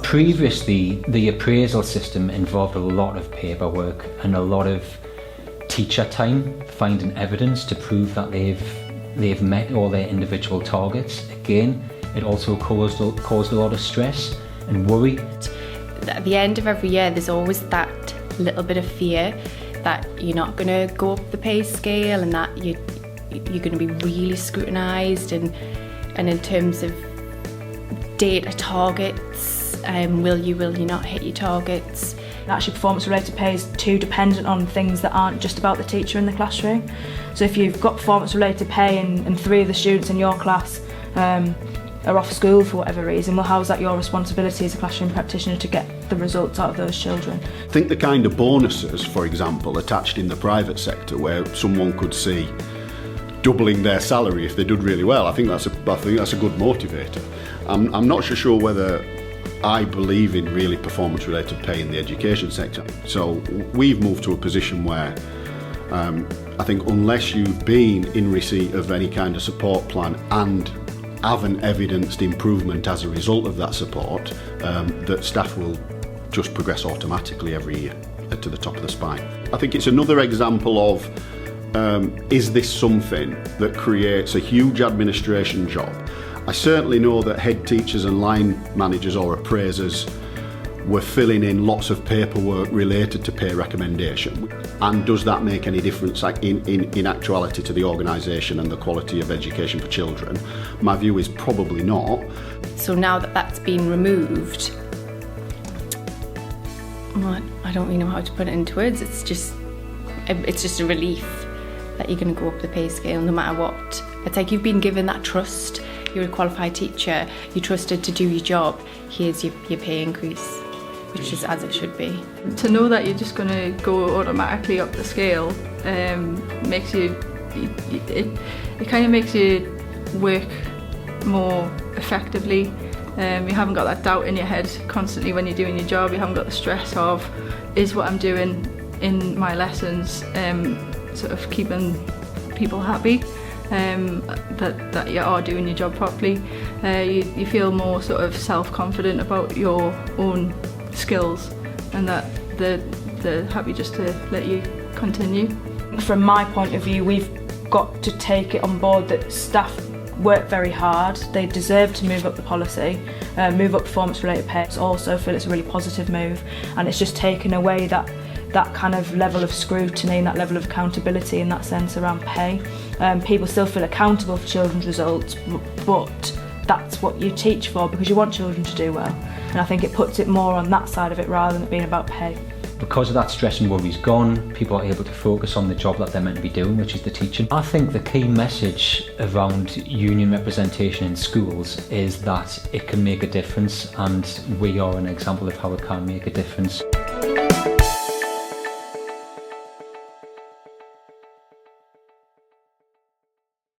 Previously, the appraisal system involved a lot of paperwork and a lot of teacher time finding evidence to prove that they've met all their individual targets. Again, it also caused a lot of stress and worry. At the end of every year, there's always that little bit of fear that you're not going to go up the pay scale and that you're going to be really scrutinised, and in terms of data targets, will you not hit your targets? Actually, performance-related pay is too dependent on things that aren't just about the teacher in the classroom. So if you've got performance-related pay and 3 of the students in your class are off school for whatever reason, well, how is that your responsibility as a classroom practitioner to get the results out of those children? I think the kind of bonuses, for example, attached in the private sector where someone could see doubling their salary if they did really well, I think that's a good motivator. I'm not so sure whether I believe in really performance-related pay in the education sector. So we've moved to a position where I think unless you've been in receipt of any kind of support plan and haven't evidenced improvement as a result of that support, that staff will just progress automatically every year to the top of the spine. I think it's another example of is this something that creates a huge administration job? I certainly know that head teachers and line managers or appraisers were filling in lots of paperwork related to pay recommendation. And does that make any difference in actuality to the organisation and the quality of education for children? My view is probably not. So now that that's been removed, well, I don't really know how to put it into words. It's just a relief that you're going to go up the pay scale no matter what. It's like you've been given that trust. You're a qualified teacher, you're trusted to do your job, here's your pay increase, which is as it should be. To know that you're just going to go automatically up the scale makes you, it kind of makes you work more effectively. You haven't got that doubt in your head constantly when you're doing your job. You haven't got the stress of, is what I'm doing in my lessons sort of keeping people happy? That you are doing your job properly. You feel more sort of self-confident about your own skills, and that they're happy just to let you continue. From my point of view, we've got to take it on board that staff work very hard. They deserve to move up the policy, move up performance-related pay. I also feel it's a really positive move, and it's just taken away that kind of level of scrutiny and that level of accountability in that sense around pay. People still feel accountable for children's results, but that's what you teach for, because you want children to do well. And I think it puts it more on that side of it rather than it being about pay. Because of that, stress and worry's gone. People are able to focus on the job that they're meant to be doing, which is the teaching. I think the key message around union representation in schools is that it can make a difference, and we are an example of how it can make a difference.